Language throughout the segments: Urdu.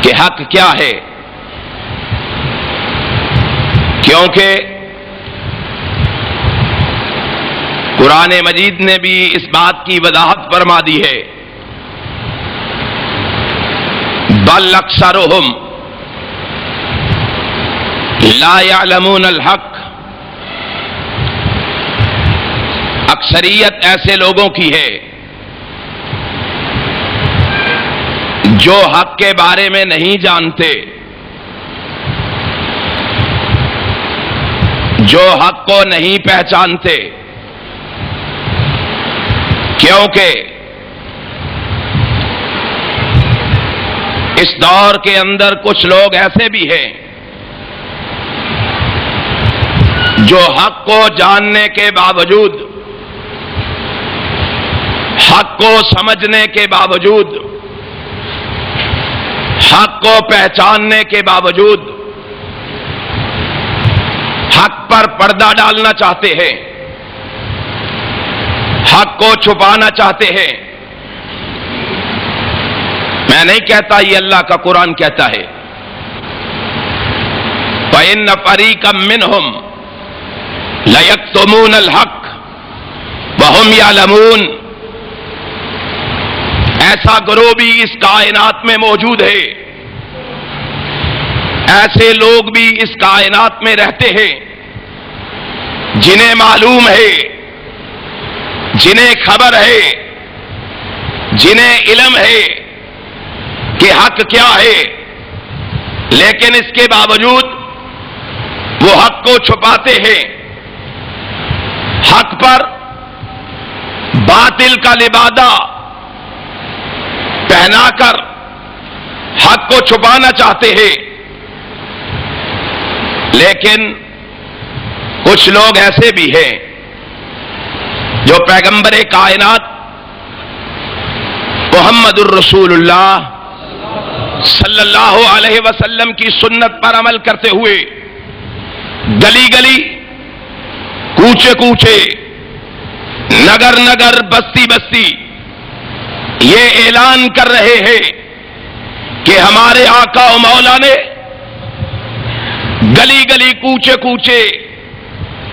کہ حق کیا ہے، کیونکہ قرآن مجید نے بھی اس بات کی وضاحت فرما دی ہے، بل اکثرهم لا يعلمون الحق، اکثریت ایسے لوگوں کی ہے جو حق کے بارے میں نہیں جانتے، جو حق کو نہیں پہچانتے، کیونکہ اس دور کے اندر کچھ لوگ ایسے بھی ہیں جو حق کو جاننے کے باوجود، حق کو سمجھنے کے باوجود، حق کو پہچاننے کے باوجود حق پر پردہ ڈالنا چاہتے ہیں، حق کو چھپانا چاہتے ہیں۔ میں نہیں کہتا، یہ اللہ کا قرآن کہتا ہے، فَإِنَّ فَرِيقًا مِّنْهُمْ لَيَكْتُمُونَ الْحَقَّ وَهُمْ يَعْلَمُونَ، ایسا گروہ بھی اس کائنات میں موجود ہے، ایسے لوگ بھی اس کائنات میں رہتے ہیں جنہیں معلوم ہے، جنہیں خبر ہے، جنہیں علم ہے کہ حق کیا ہے، لیکن اس کے باوجود وہ حق کو چھپاتے ہیں، حق پر باطل کا لبادہ پہنا کر حق کو چھپانا چاہتے ہیں۔ لیکن کچھ لوگ ایسے بھی ہیں جو پیغمبر کائنات محمد الرسول اللہ صلی اللہ علیہ وسلم کی سنت پر عمل کرتے ہوئے گلی گلی، کوچے کوچے، نگر نگر، بستی بستی یہ اعلان کر رہے ہیں کہ ہمارے آقا و مولا نے گلی گلی، کوچے کوچے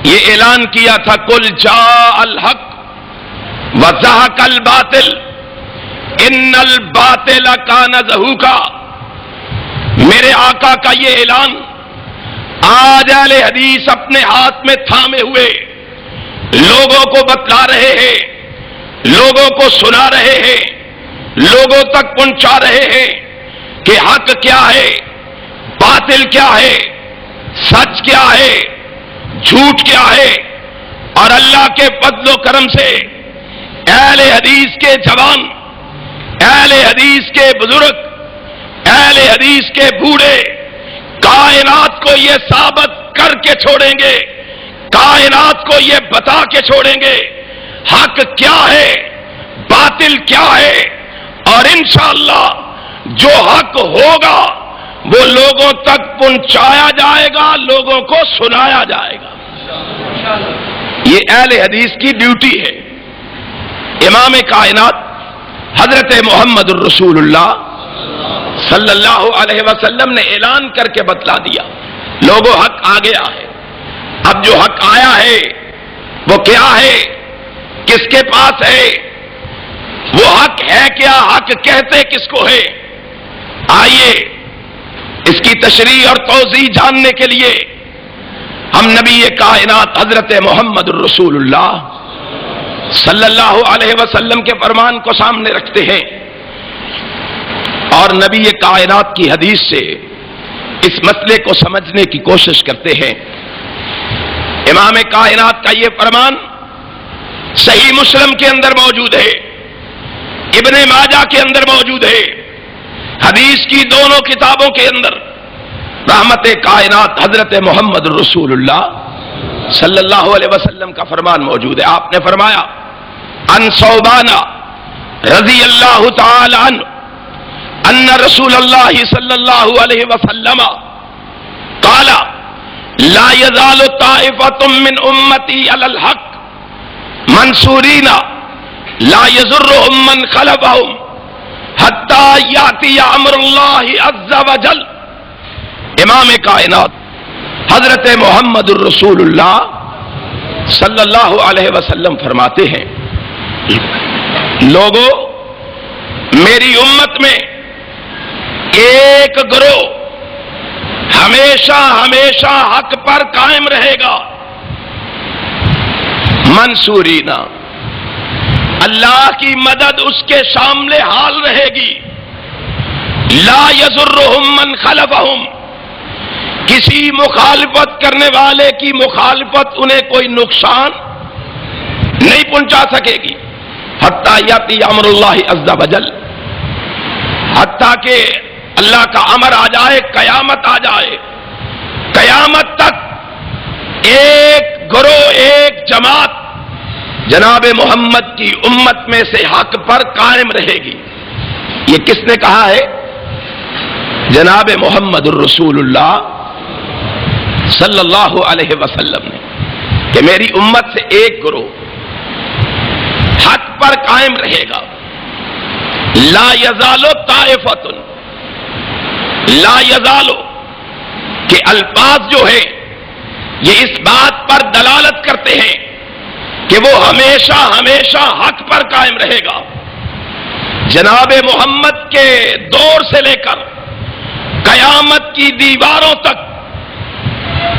یہ اعلان کیا تھا، قل جاء الحق وزہق الباطل ان الباطل کان زہوقا۔ میرے آقا کا یہ اعلان آج اہل حدیث اپنے ہاتھ میں تھامے ہوئے لوگوں کو بتلا رہے ہیں، لوگوں کو سنا رہے ہیں، لوگوں تک پہنچا رہے ہیں کہ حق کیا ہے، باطل کیا ہے، سچ کیا ہے، جھوٹ کیا ہے۔ اور اللہ کے فضل و کرم سے اہل حدیث کے جوان، اہل حدیث کے بزرگ، اہل حدیث کے بوڑھے کائنات کو یہ ثابت کر کے چھوڑیں گے، کائنات کو یہ بتا کے چھوڑیں گے حق کیا ہے، باطل کیا ہے، اور انشاءاللہ جو حق ہوگا وہ لوگوں تک پہنچایا جائے گا، لوگوں کو سنایا جائے گا۔ یہ اہل حدیث کی ڈیوٹی ہے۔ امام کائنات حضرت محمد الرسول اللہ صلی اللہ علیہ وسلم نے اعلان کر کے بتلا دیا، لوگوں حق آ گیا ہے۔ اب جو حق آیا ہے وہ کیا ہے، کس کے پاس ہے، وہ حق ہے کیا، حق کہتے کس کو ہے؟ آئیے اس کی تشریح اور توضیح جاننے کے لیے ہم نبی کائنات حضرت محمد الرسول اللہ صلی اللہ علیہ وسلم کے فرمان کو سامنے رکھتے ہیں اور نبی کائنات کی حدیث سے اس مسئلے کو سمجھنے کی کوشش کرتے ہیں۔ امام کائنات کا یہ فرمان صحیح مسلم کے اندر موجود ہے، ابن ماجہ کے اندر موجود ہے، حدیث کی دونوں کتابوں کے اندر رحمت کائنات حضرت محمد الرسول اللہ صلی اللہ علیہ وسلم کا فرمان موجود ہے۔ آپ نے فرمایا، ان ثوبان رضی اللہ تعالی عنہ ان رسول اللہ صلی اللہ علیہ وسلم قال لا يزال طائفة من امتی علی الحق منصورین لا يضرهم من خلفهم حتی یاتی امر اللہ عز وجل. امام کائنات حضرت محمد الرسول اللہ صلی اللہ علیہ وسلم فرماتے ہیں، لوگوں، میری امت میں ایک گروہ ہمیشہ ہمیشہ حق پر قائم رہے گا، منصورینا، اللہ کی مدد اس کے سامنے حال رہے گی، لا یضرہم من خلفہم، کسی مخالفت کرنے والے کی مخالفت انہیں کوئی نقصان نہیں پہنچا سکے گی، حتی یاتی امر اللہ عز وجل، حتیٰ کہ اللہ کا امر آ جائے، قیامت آ جائے، قیامت تک ایک گروہ، ایک جماعت جناب محمد کی امت میں سے حق پر قائم رہے گی. یہ کس نے کہا ہے؟ جناب محمد الرسول اللہ صلی اللہ علیہ وسلم نے، کہ میری امت سے ایک گروہ حق پر قائم رہے گا. لا یزالو طائفۃ، لا یزالو کہ الفاظ جو ہیں یہ اس بات پر دلالت کرتے ہیں کہ وہ ہمیشہ ہمیشہ حق پر قائم رہے گا. جناب محمد کے دور سے لے کر قیامت کی دیواروں تک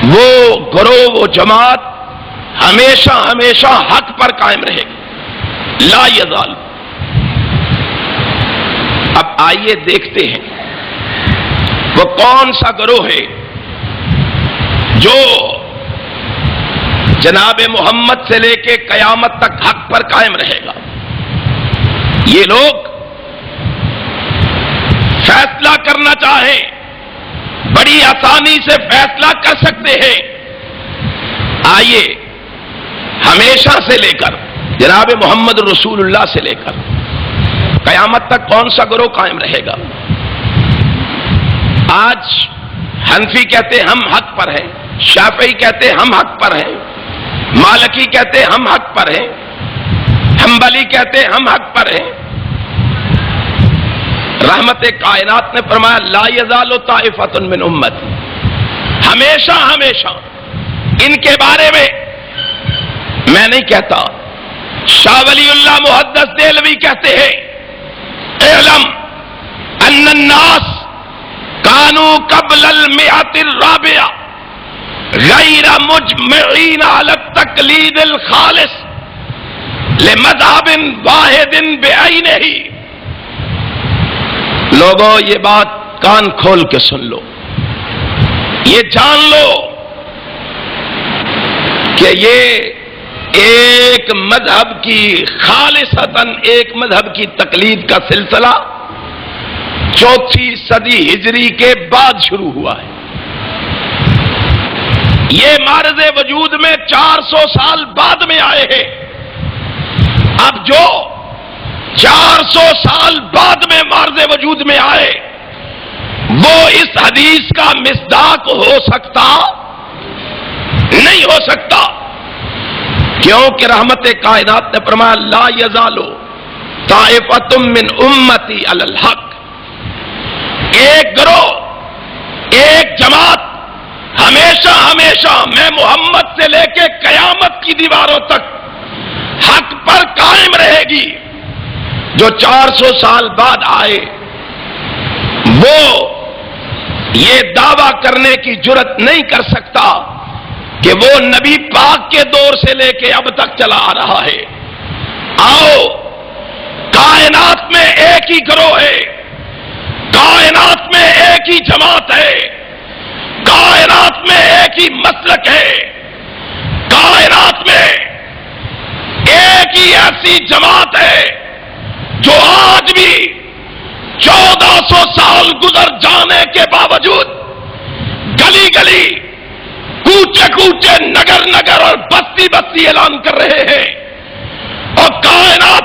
وہ گروہ، وہ جماعت ہمیشہ ہمیشہ حق پر قائم رہے گی. لا یزال. اب آئیے دیکھتے ہیں وہ کون سا گروہ ہے جو جناب محمد سے لے کے قیامت تک حق پر قائم رہے گا. یہ لوگ فیصلہ کرنا چاہیں بڑی آسانی سے فیصلہ کر سکتے ہیں. آئیے ہمیشہ سے لے کر جناب محمد رسول اللہ سے لے کر قیامت تک کون سا گروہ قائم رہے گا. آج حنفی کہتے ہم حق پر ہیں، شافعی کہتے ہم حق پر ہیں، مالکی کہتے ہم حق پر ہیں، حنبلی کہتے ہم حق پر ہیں. رحمت کائنات نے فرمایا لا یزال طائفۃ من امتی، ہمیشہ ہمیشہ ان کے بارے میں میں نہیں کہتا، شاہ ولی اللہ محدث دہلوی کہتے ہیں اعلم ان الناس کانوا قبل المئۃ الرابعہ غیر مجمعین علی التقلید الخالص لمذہب واحد بعینہ. لوگوں یہ بات کان کھول کے سن لو، یہ جان لو کہ یہ ایک مذہب کی خالصتاً ایک مذہب کی تقلید کا سلسلہ 4 صدی ہجری کے بعد شروع ہوا ہے. یہ معرض وجود میں 400 سال بعد میں آئے ہیں. اب جو 400 سال بعد میں معرض وجود میں آئے وہ اس حدیث کا مصداق ہو سکتا نہیں ہو سکتا، کیونکہ رحمت کائنات نے فرمایا لا یزالو طائفۃ من امتی علی الحق. ایک گروہ، ایک جماعت ہمیشہ ہمیشہ میں محمد سے لے کے قیامت کی دیواروں تک حق پر قائم رہے گی. جو 400 سال بعد آئے وہ یہ دعویٰ کرنے کی جرت نہیں کر سکتا کہ وہ نبی پاک کے دور سے لے کے اب تک چلا آ رہا ہے. آؤ، کائنات میں ایک ہی گروہ ہے، کائنات میں ایک ہی جماعت ہے، کائنات میں ایک ہی مسلک ہے، کائنات میں ایک ہی ایسی جماعت ہے جو آج بھی 1400 سال گزر جانے کے باوجود گلی گلی، کوچے کوچے، نگر نگر اور بستی بستی اعلان کر رہے ہیں. اور کائنات